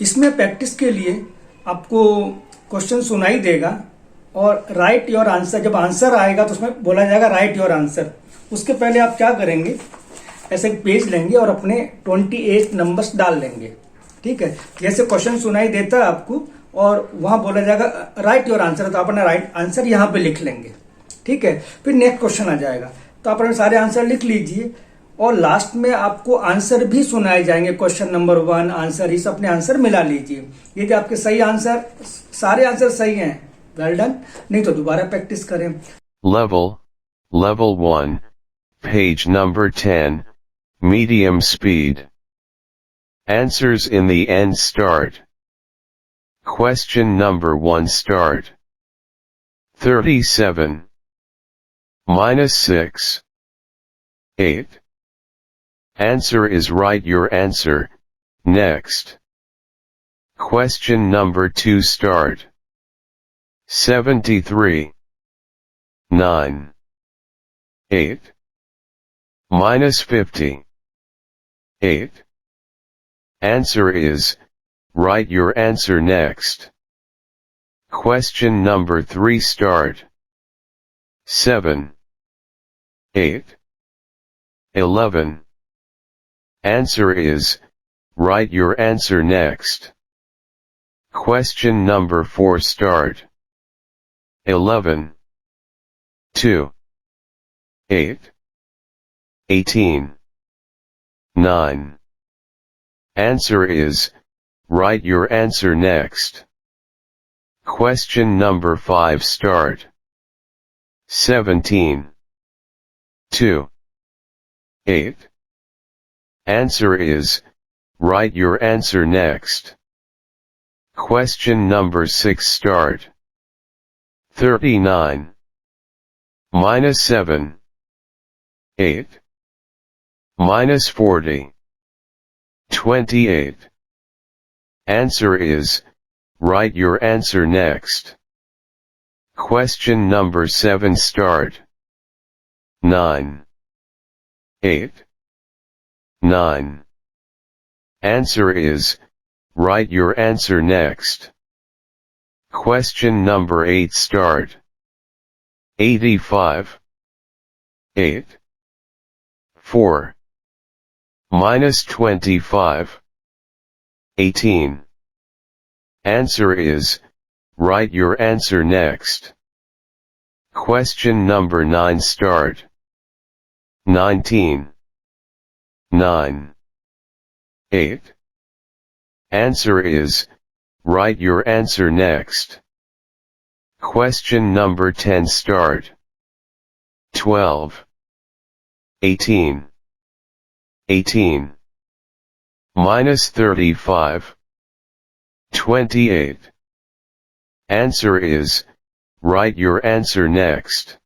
इसमें प्रैक्टिस के लिए आपको क्वेश्चन सुनाई देगा और राइट योर आंसर, जब आंसर आएगा तो उसमें बोला जाएगा राइट योर आंसर। उसके पहले आप क्या करेंगे, ऐसे एक पेज लेंगे और अपने 28 नंबर्स डाल लेंगे। ठीक है, जैसे क्वेश्चन सुनाई देता है आपको और वहां बोला जाएगा राइट योर आंसर, तो आप अपना राइट आंसर यहां पे लिख लेंगे। ठीक है, फिर नेक्स्ट क्वेश्चन आ जाएगा, तो आप अपने सारे आंसर लिख लीजिए और लास्ट में आपको आंसर भी सुनाए जाएंगे। क्वेश्चन नंबर 1 आंसर, इस अपने आंसर मिला लीजिए। यदि आपके सही आंसर, सारे आंसर सही हैं, वेल डन, नहीं तो दोबारा प्रैक्टिस करें। Level 1, page number 10, medium speed. Answers in the end start. Question number 1 start. 37 minus 6 8. Answer is right, your answer. Next. Question number 2 start. 73 9 8. Minus 50 8. Answer is right, your answer. Next. Question number 3 start. 7 8 11. Answer is right, your answer. Next. Question number 4 start. 11 2 8 18 9. Answer is right, your answer. Next. Question number 5 start. 17 2 8. Answer is right, your answer. Next. Question number 6 start. 39 minus 7 8 minus 40 28. Answer is right, your answer. Next. Question number 7 start. 9 8 9. Answer is right, your answer. Next. Question number 8 start. 85 8 4 minus 25 18. Answer is right, your answer. Next. Question number 9 start. 19 9 8. Answer is right, your answer. Next. Question number 10 start. 12 18 18. Minus 35 28. Answer is right, your answer. Next.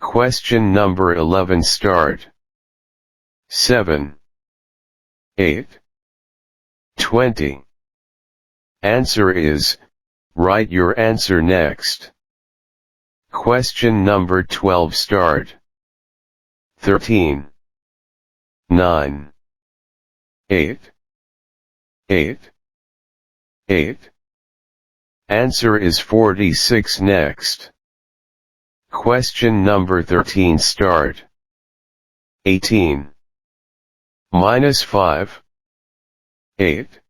Question number 11 start. 7 8 20. Answer is right, your answer. Next. Question number 12 start. 13 9 8 8 8. Answer is 46. Next. Question number 13 start. 18 minus 5 8.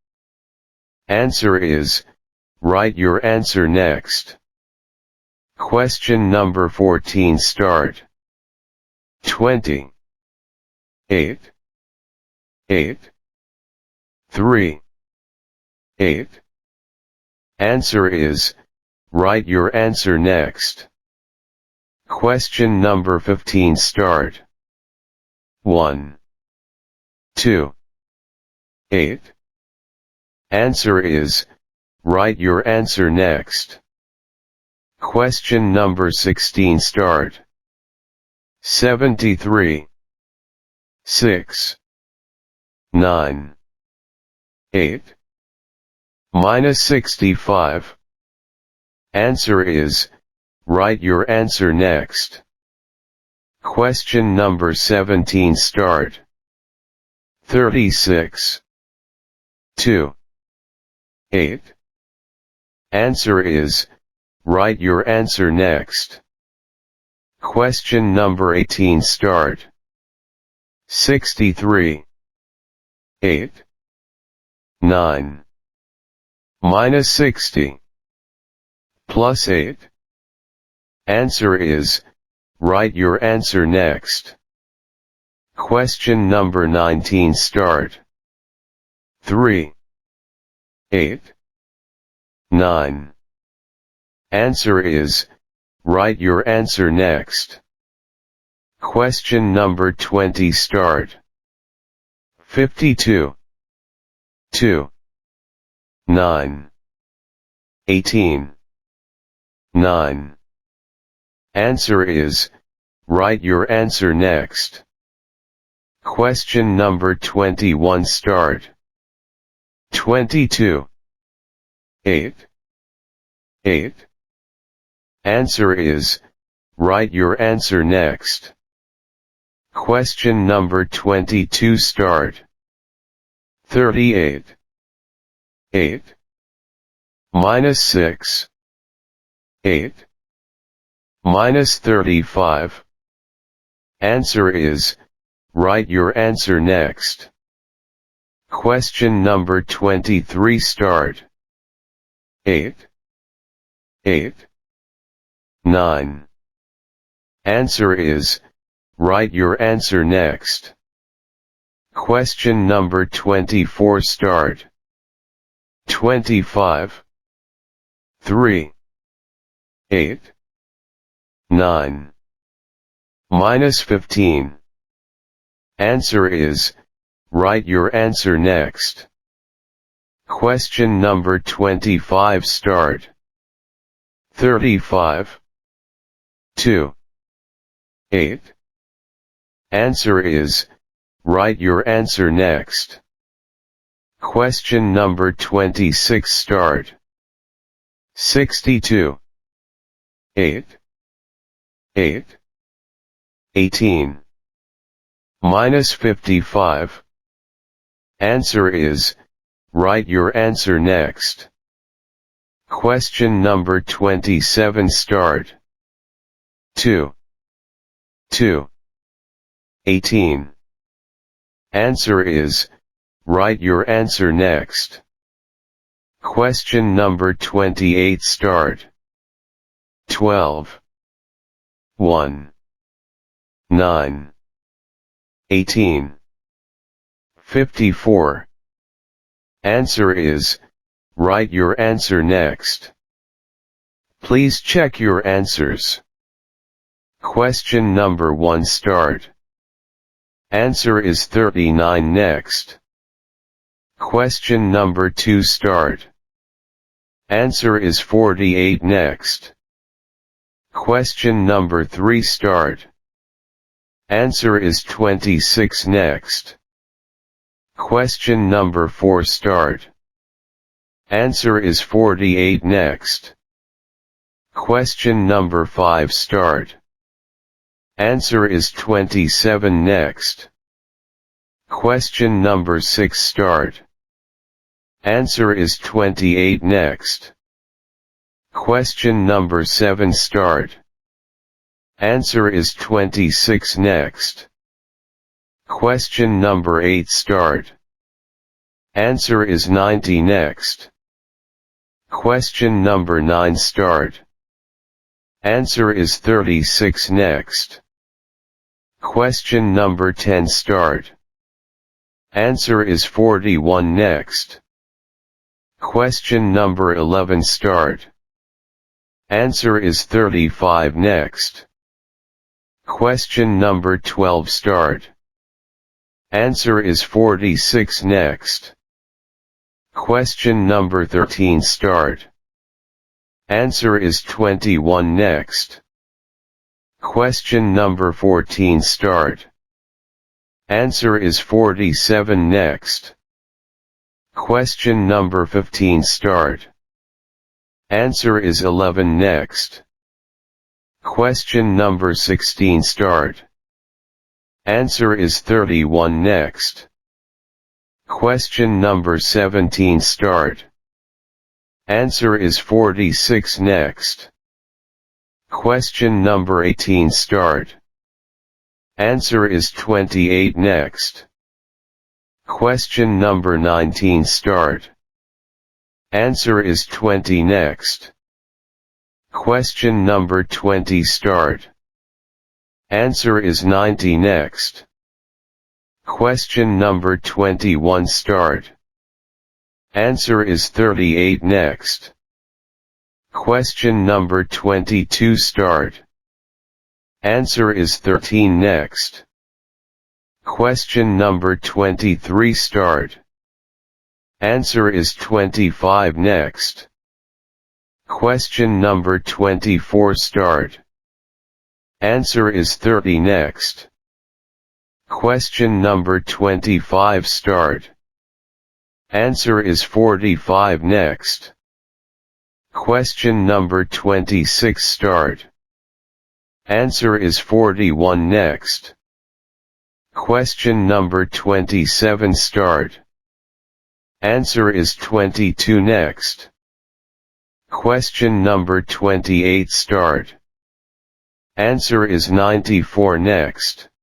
Answer is right, your answer. Next. Question number 14 start. 20 8 8 3 8. Answer is right, your answer. Next. Question number 15 start. 1 2 8. Answer is right, your answer. Next. Question number 16 start. 73 6 9 8. Minus 65. Answer is right, your answer. Next. Question number 17 start. 36 2 8. Answer is, write your answer next. Question number 18 start. 63. 8. 9. Minus 60. Plus 8. Answer is, write your answer next. Question number 19 start. 3. 8. 9. Answer is, write your answer next. Question number 20 start. 52. 2. 9. 18. 9. Answer is, write your answer next. Question number 21 start. 22. 8. 8. Answer is, write your answer next. Question number 22 start. 38. 8. Minus 6. 8. Minus 35. Answer is, write your answer next. Question number 23 start. 8. 8. 9. Answer is, write your answer next. Question number 24 start. 25. 3. 8. 9. Minus 15. Answer is, write your answer next. Question number 25 start. 35. 2. 8. Answer is, write your answer next. Question number 26 start. 62. 8. 8. 18. Minus 55. Answer is, write your answer next. Question number 27 start. 2. 2. 18. Answer is, write your answer next. Question number 28 start. 12. 1. 9. 18. 54. Answer is, write your answer next. Please check your answers. Question number 1 start. Answer is 39 next. Question number 2 start. Answer is 48 next. Question number 3 start. Answer is 26 next. Question number 4 start. Answer is 48 next. Question number 5 start. Answer is 27 next. Question number 6 start. Answer is 28 next. Question number 7 start. Answer is 26 next. Question number 8 start. Answer is 90 next. Question number 9 start. Answer is 36 next. Question number 10 start. Answer is 41 next. Question number 11 start. Answer is 35 next. Question number 12 start. Answer is 46 next. Question number 13 start. Answer is 21 next. Question number 14 start. Answer is 47 next. Question number 15 start. Answer is 11 next. Question number 16 start. Answer is 31 next. Question number 17 start. Answer is 46 next. Question number 18 start. Answer is 28 next. Question number 19 start. Answer is 20 next. Question number 20 start. Answer is 90 next. Question number 21 start. Answer is 38 next. Question number 22 start. Answer is 13 next. Question number 23 start. Answer is 25 next. Question number 24 start. Answer is 30 next. Question number 25 start. Answer is 45 next. Question number 26 start. Answer is 41 next. Question number 27 start. Answer is 22 next. Question number 28 start. Answer is 94 next.